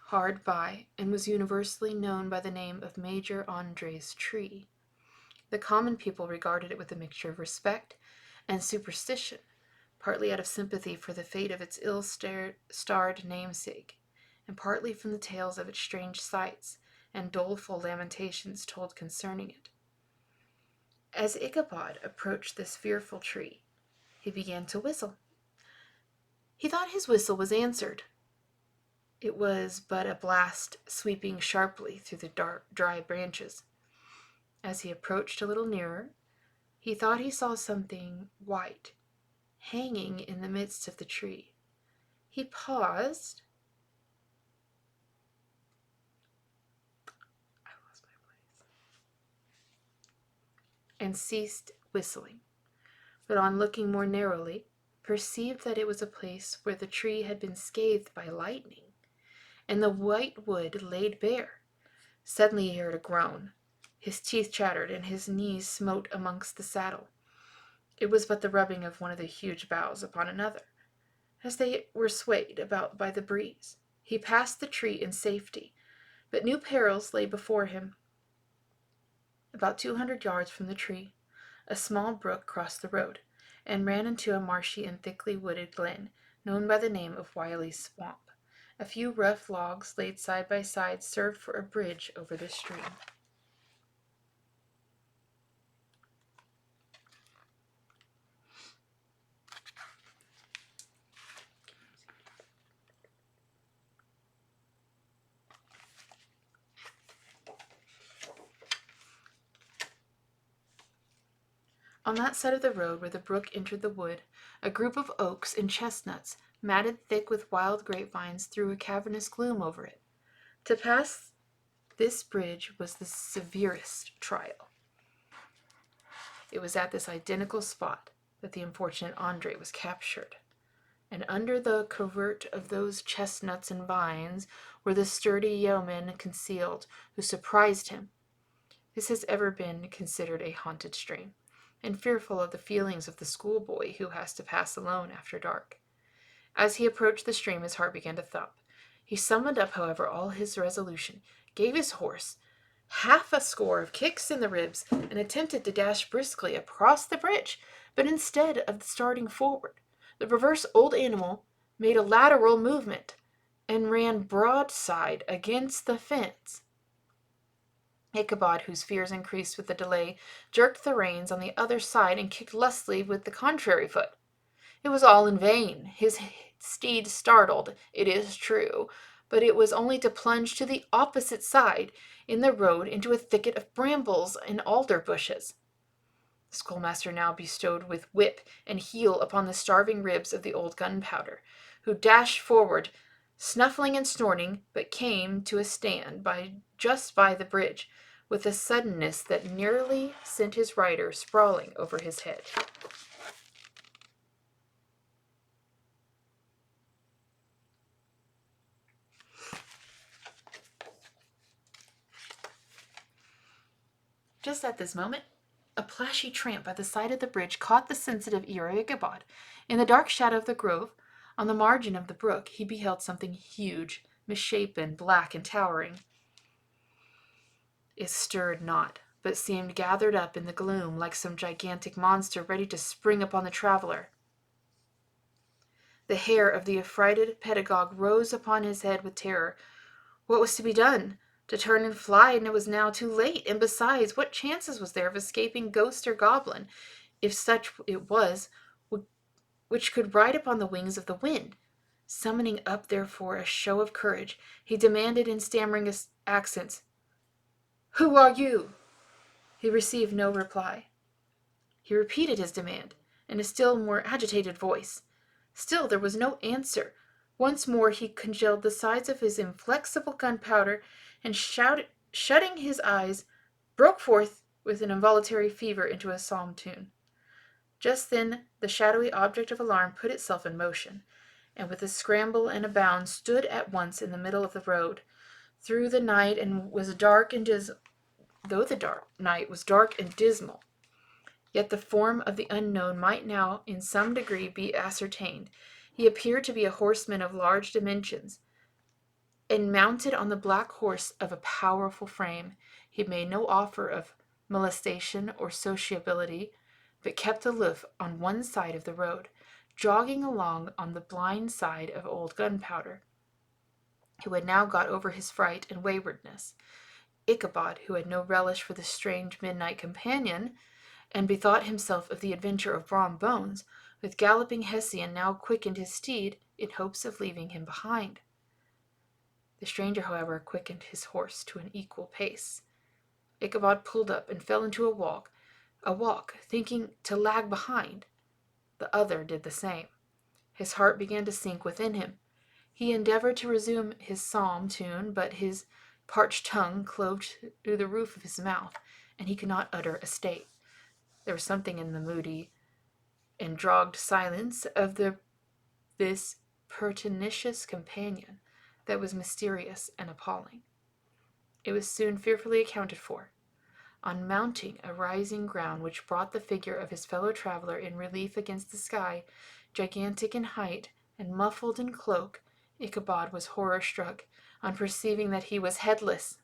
Speaker 1: hard by, and was universally known by the name of Major Andre's tree. The common people regarded it with a mixture of respect and superstition, partly out of sympathy for the fate of its ill-starred namesake, and partly from the tales of its strange sights and doleful lamentations told concerning it. As Ichabod approached this fearful tree, he began to whistle. He thought his whistle was answered. It was but a blast sweeping sharply through the dark, dry branches. As he approached a little nearer, he thought he saw something white hanging in the midst of the tree. He paused. I lost my place. And ceased whistling, but on looking more narrowly, perceived that it was a place where the tree had been scathed by lightning, and the white wood laid bare. Suddenly he heard a groan. His teeth chattered, and his knees smote amongst the saddle. It was but the rubbing of one of the huge boughs upon another, as they were swayed about by the breeze. He passed the tree in safety, but new perils lay before him. About 200 yards from the tree, a small brook crossed the road, and ran into a marshy and thickly wooded glen, known by the name of Wiley's Swamp. A few rough logs laid side by side served for a bridge over the stream. On that side of the road where the brook entered the wood, a group of oaks and chestnuts, matted thick with wild grapevines, threw a cavernous gloom over it. To pass this bridge was the severest trial. It was at this identical spot that the unfortunate Andre was captured, and under the covert of those chestnuts and vines were the sturdy yeomen concealed who surprised him. This has ever been considered a haunted stream, and fearful of the feelings of the schoolboy who has to pass alone after dark. As he approached the stream, his heart began to thump. He summoned up, however, all his resolution, gave his horse half a score of kicks in the ribs, and attempted to dash briskly across the bridge, but instead of starting forward, the perverse old animal made a lateral movement, and ran broadside against the fence. Ichabod, whose fears increased with the delay, jerked the reins on the other side and kicked lustily with the contrary foot. It was all in vain. His steed startled, it is true, but it was only to plunge to the opposite side in the road into a thicket of brambles and alder bushes. The schoolmaster now bestowed with whip and heel upon the starving ribs of the old gunpowder, who dashed forward, snuffling and snorting, but came to a stand just by the bridge, with a suddenness that nearly sent his rider sprawling over his head. Just at this moment, a plashy tramp by the side of the bridge caught the sensitive ear of Ichabod. In the dark shadow of the grove, on the margin of the brook, he beheld something huge, misshapen, black, and towering. It stirred not, but seemed gathered up in the gloom like some gigantic monster ready to spring upon the traveler. The hair of the affrighted pedagogue rose upon his head with terror. What was to be done? To turn and fly, and it was now too late. And besides, what chances was there of escaping ghost or goblin, if such it was, which could ride upon the wings of the wind? Summoning up, therefore, a show of courage, he demanded in stammering accents, "Who are you?" He received no reply. He repeated his demand, in a still more agitated voice. Still there was no answer. Once more he congealed the sides of his inflexible gunpowder, and shutting his eyes, broke forth with an involuntary fever into a psalm tune. Just then the shadowy object of alarm put itself in motion, and with a scramble and a bound stood at once in the middle of the road. Through the night and was dark and though the night was dark and dismal, yet the form of the unknown might now in some degree be ascertained. He appeared to be a horseman of large dimensions, and mounted on the black horse of a powerful frame. He made no offer of molestation or sociability, but kept aloof on one side of the road, jogging along on the blind side of old gunpowder. who had now got over his fright and waywardness. Ichabod, who had no relish for the strange midnight companion, and bethought himself of the adventure of Brom Bones, with galloping Hessian now quickened his steed in hopes of leaving him behind. The stranger, however, quickened his horse to an equal pace. Ichabod pulled up and fell into a walk, thinking to lag behind. The other did the same. His heart began to sink within him. He endeavored to resume his psalm tune, but his parched tongue clove through the roof of his mouth, and he could not utter a state. There was something in the moody and drogged silence of this pertinacious companion that was mysterious and appalling. It was soon fearfully accounted for. On mounting a rising ground which brought the figure of his fellow traveler in relief against the sky, gigantic in height and muffled in cloak, Ichabod was horror-struck on perceiving that he was headless.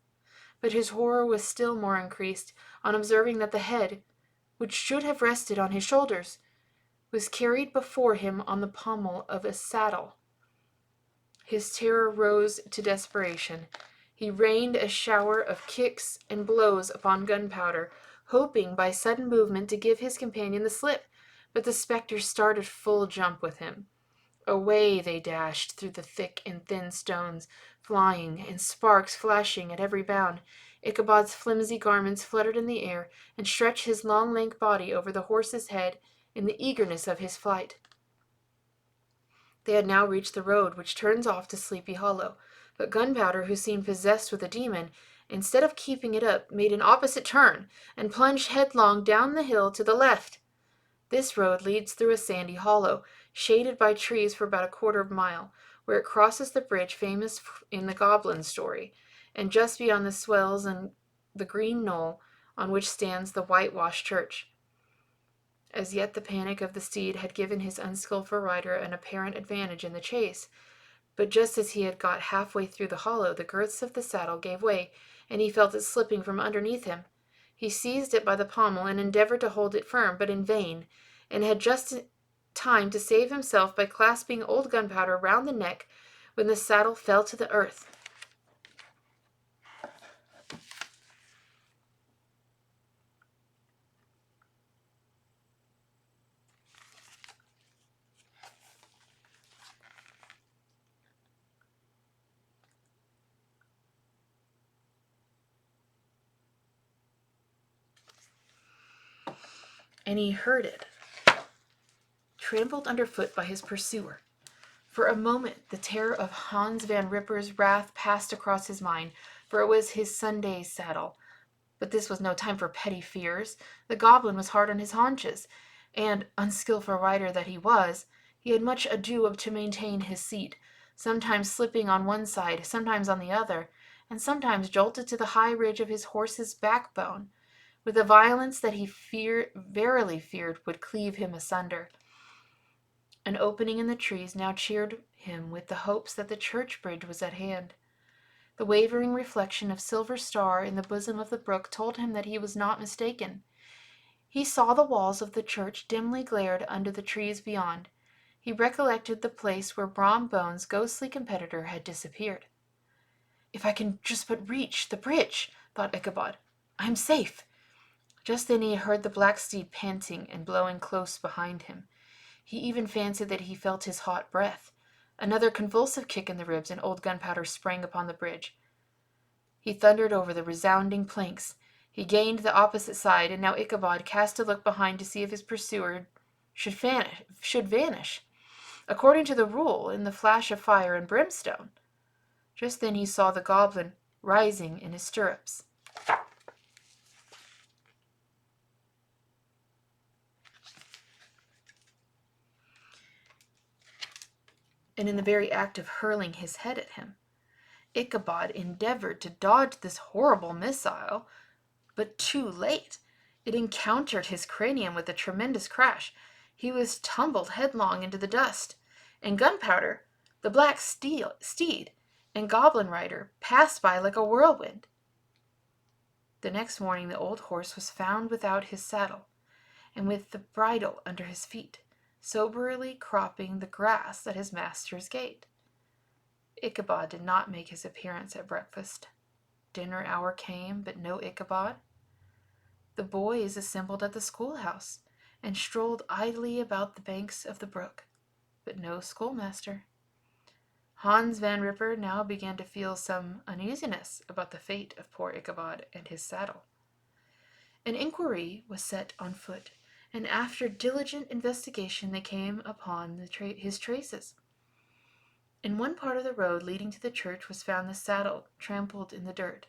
Speaker 1: But his horror was still more increased on observing that the head, which should have rested on his shoulders, was carried before him on the pommel of a saddle. His terror rose to desperation. He rained a shower of kicks and blows upon Gunpowder, hoping by sudden movement to give his companion the slip, but the spectre started full jump with him. Away they dashed through the thick and thin stones, flying, and sparks flashing at every bound. Ichabod's flimsy garments fluttered in the air, and stretched his long lank body over the horse's head in the eagerness of his flight. They had now reached the road which turns off to Sleepy Hollow, but Gunpowder, who seemed possessed with a demon, instead of keeping it up, made an opposite turn, and plunged headlong down the hill to the left. This road leads through a sandy hollow, shaded by trees for about a quarter of a mile, where it crosses the bridge famous in the goblin story, and just beyond the swells and the green knoll on which stands the whitewashed church. As yet the panic of the steed had given his unskilful rider an apparent advantage in the chase, but just as he had got halfway through the hollow, the girths of the saddle gave way, and he felt it slipping from underneath him. He seized it by the pommel and endeavored to hold it firm, but in vain, and had just time to save himself by clasping old Gunpowder round the neck when the saddle fell to the earth. And he heard it, trampled underfoot by his pursuer. For a moment the terror of Hans Van Ripper's wrath passed across his mind, for it was his Sunday's saddle. But this was no time for petty fears. The goblin was hard on his haunches, and, unskilful rider that he was, he had much ado to maintain his seat, sometimes slipping on one side, sometimes on the other, and sometimes jolted to the high ridge of his horse's backbone, with a violence that he verily feared would cleave him asunder. An opening in the trees now cheered him with the hopes that the church bridge was at hand. The wavering reflection of Silver Star in the bosom of the brook told him that he was not mistaken. He saw the walls of the church dimly glared under the trees beyond. He recollected the place where Brom Bones' ghostly competitor had disappeared. "If I can just but reach the bridge," thought Ichabod, "I am safe." Just then he heard the black steed panting and blowing close behind him. He even fancied that he felt his hot breath. Another convulsive kick in the ribs, and old Gunpowder sprang upon the bridge. He thundered over the resounding planks. He gained the opposite side, and now Ichabod cast a look behind to see if his pursuer should vanish, according to the rule, in the flash of fire and brimstone. Just then he saw the goblin rising in his stirrups. And in the very act of hurling his head at him. Ichabod endeavored to dodge this horrible missile, but too late. It encountered his cranium with a tremendous crash. He was tumbled headlong into the dust, and Gunpowder, the black steed, and goblin rider passed by like a whirlwind. The next morning the old horse was found without his saddle, and with the bridle under his feet, soberly cropping the grass at his master's gate. Ichabod did not make his appearance at breakfast. Dinner hour came, but no Ichabod. The boys assembled at the schoolhouse and strolled idly about the banks of the brook, but no schoolmaster. Hans Van Ripper now began to feel some uneasiness about the fate of poor Ichabod and his saddle. An inquiry was set on foot, and after diligent investigation they came upon his traces. In one part of the road leading to the church was found the saddle trampled in the dirt,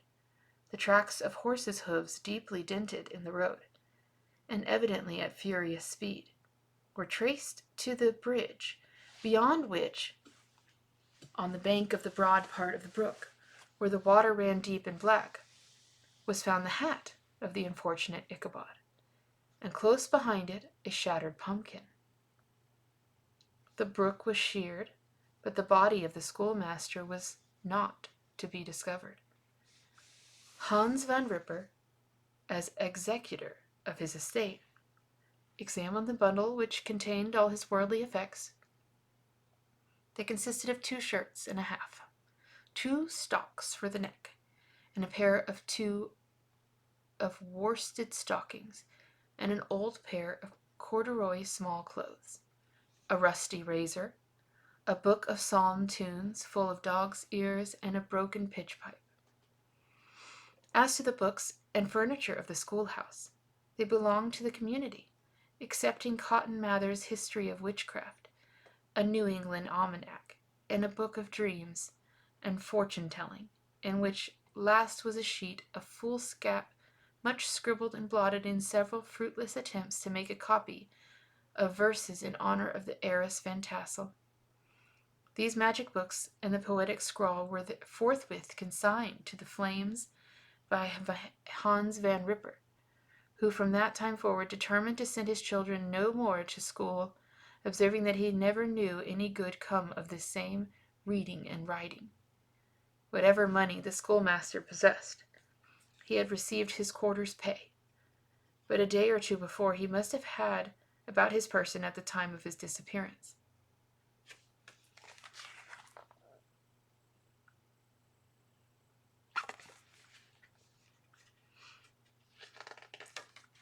Speaker 1: the tracks of horses' hoofs deeply dented in the road, and evidently at furious speed, were traced to the bridge, beyond which, on the bank of the broad part of the brook, where the water ran deep and black, was found the hat of the unfortunate Ichabod, and close behind it a shattered pumpkin. The brook was sheared, but the body of the schoolmaster was not to be discovered. Hans Van Ripper, as executor of his estate, examined the bundle which contained all his worldly effects. They consisted of 2 shirts and a half, 2 stocks for the neck, and a pair of worsted stockings, and an old pair of corduroy small clothes, a rusty razor, a book of psalm tunes full of dog's ears, and a broken pitch pipe. As to the books and furniture of the schoolhouse, they belonged to the community, excepting Cotton Mather's History of Witchcraft, a New England almanac, and a book of dreams and fortune-telling, in which last was a sheet of foolscap, much scribbled and blotted in several fruitless attempts to make a copy of verses in honor of the heiress Van Tassel. These magic books and the poetic scrawl were forthwith consigned to the flames by Hans Van Ripper, who from that time forward determined to send his children no more to school, observing that he never knew any good come of this same reading and writing. Whatever money the schoolmaster possessed, he had received his quarter's pay, but a day or 2 before he must have had about his person at the time of his disappearance.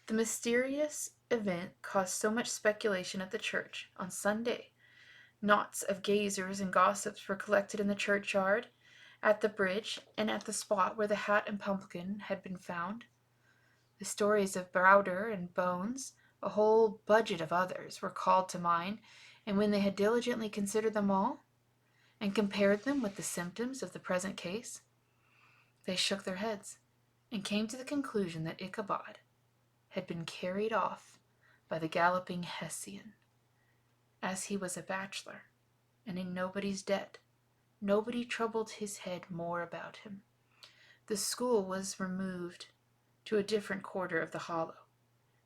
Speaker 1: The mysterious event caused so much speculation at the church on Sunday. Knots of gazers and gossips were collected in the churchyard, at the bridge, and at the spot where the hat and pumpkin had been found. The stories of Browder and Bones, a whole budget of others, were called to mind, and when they had diligently considered them all, and compared them with the symptoms of the present case, they shook their heads, and came to the conclusion that Ichabod had been carried off by the galloping Hessian. As he was a bachelor, and in nobody's debt, nobody troubled his head more about him. The school was removed to a different quarter of the hollow,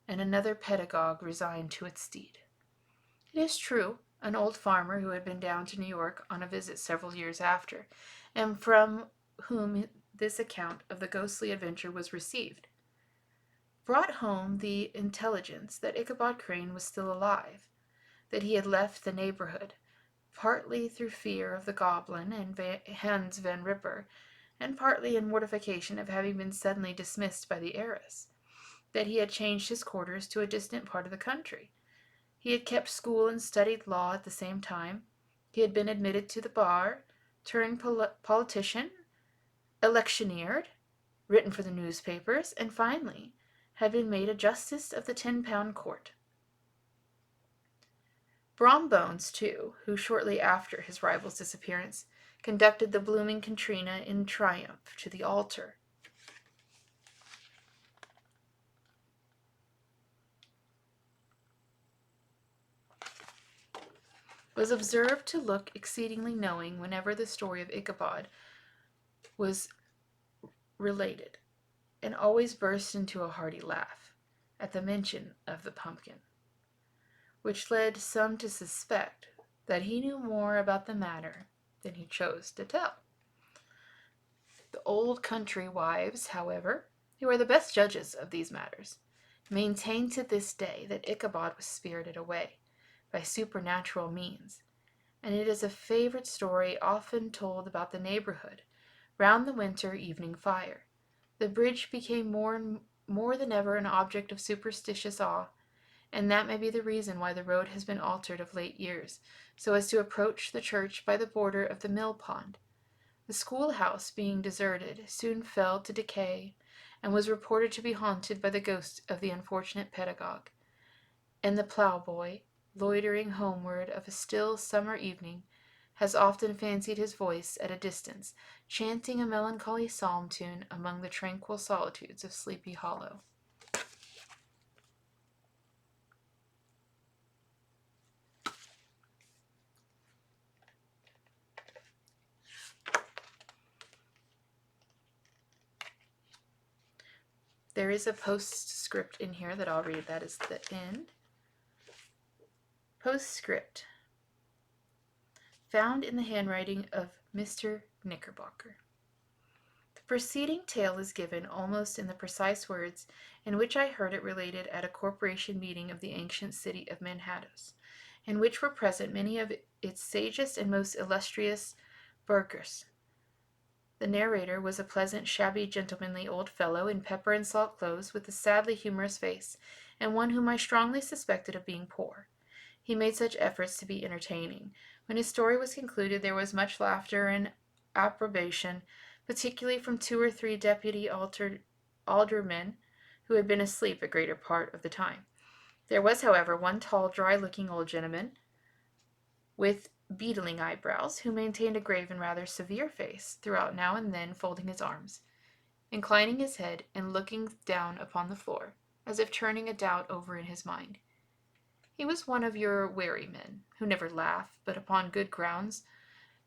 Speaker 1: and another pedagogue resigned to its stead. It is true, an old farmer who had been down to New York on a visit several years after, and from whom this account of the ghostly adventure was received, brought home the intelligence that Ichabod Crane was still alive, that he had left the neighborhood, partly through fear of the goblin and Hans Van Ripper, and partly in mortification of having been suddenly dismissed by the heiress, that he had changed his quarters to a distant part of the country. He had kept school and studied law at the same time. He had been admitted to the bar, turned politician, electioneered, written for the newspapers, and finally had been made a justice of the 10-pound court. Brom Bones, too, who shortly after his rival's disappearance conducted the blooming Katrina in triumph to the altar, was observed to look exceedingly knowing whenever the story of Ichabod was related, and always burst into a hearty laugh at the mention of the pumpkin, which led some to suspect that he knew more about the matter than he chose to tell. The old country wives, however, who are the best judges of these matters, maintain to this day that Ichabod was spirited away by supernatural means, and it is a favorite story often told about the neighborhood round the winter evening fire. The bridge became more than ever an object of superstitious awe, and that may be the reason why the road has been altered of late years, so as to approach the church by the border of the mill pond. The schoolhouse, being deserted, soon fell to decay, and was reported to be haunted by the ghost of the unfortunate pedagogue; and the ploughboy, loitering homeward of a still summer evening, has often fancied his voice at a distance, chanting a melancholy psalm tune among the tranquil solitudes of Sleepy Hollow. There is a postscript in here that I'll read. That is the end. Postscript. Found in the handwriting of Mr. Knickerbocker. The preceding tale is given almost in the precise words in which I heard it related at a corporation meeting of the ancient city of Manhattan, in which were present many of its sagest and most illustrious burghers. The narrator was a pleasant, shabby, gentlemanly old fellow in pepper and salt clothes, with a sadly humorous face, and one whom I strongly suspected of being poor. He made such efforts to be entertaining. When his story was concluded, there was much laughter and approbation, particularly from 2 or 3 deputy aldermen who had been asleep a greater part of the time. There was, however, one tall, dry-looking old gentleman, with beetling eyebrows, who maintained a grave and rather severe face, throughout, now and then folding his arms, inclining his head, and looking down upon the floor, as if turning a doubt over in his mind. He was one of your wary men, who never laugh, but upon good grounds,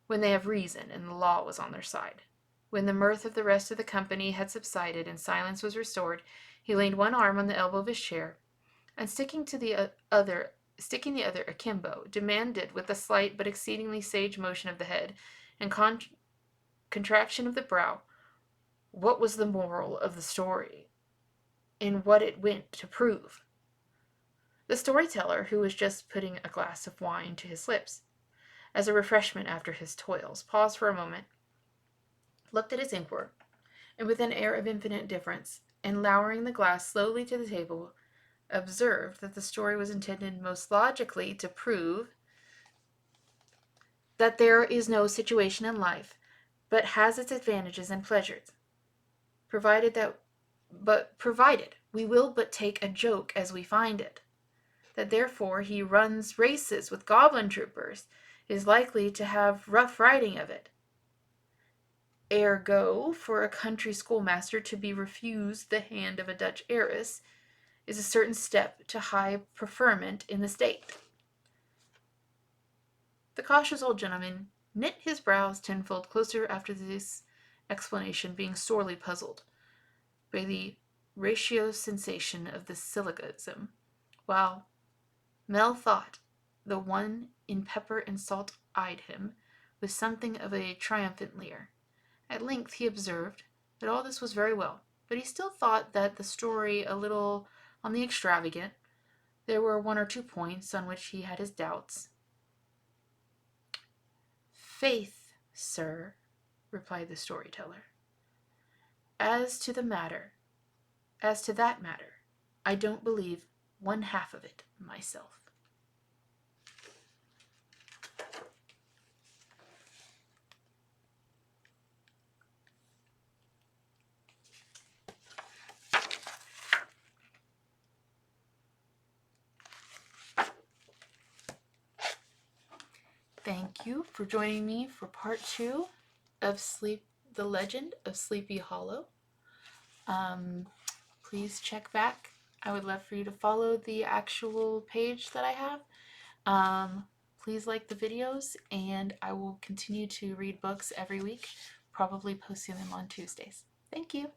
Speaker 1: when they have reason and the law was on their side. When the mirth of the rest of the company had subsided and silence was restored, he leaned one arm on the elbow of his chair, and sticking the other akimbo, demanded, with a slight but exceedingly sage motion of the head and contraction of the brow, what was the moral of the story, and what it went to prove. The storyteller, who was just putting a glass of wine to his lips, as a refreshment after his toils, paused for a moment, looked at his inkwell, and with an air of infinite indifference, and lowering the glass slowly to the table, observed that the story was intended most logically to prove that there is no situation in life but has its advantages and pleasures, provided we will but take a joke as we find it; that therefore he runs races with goblin troopers, is likely to have rough riding of it. Ergo, for a country schoolmaster to be refused the hand of a Dutch heiress is a certain step to high preferment in the state. The cautious old gentleman knit his brows tenfold closer after this explanation, being sorely puzzled by the ratiocinations of the syllogism, while Mel thought the one in pepper and salt eyed him with something of a triumphant leer. At length he observed that all this was very well, but he still thought that the story a little on the extravagant. There were 1 or 2 points on which he had his doubts. "Faith, sir," replied the storyteller, as to that matter, I don't believe 1/2 of it myself." Thank you for joining me for part 2 of The Legend of Sleepy Hollow. Please check back. I would love for you to follow the actual page that I have. Please like the videos, and I will continue to read books every week, probably posting them on Tuesdays. Thank you.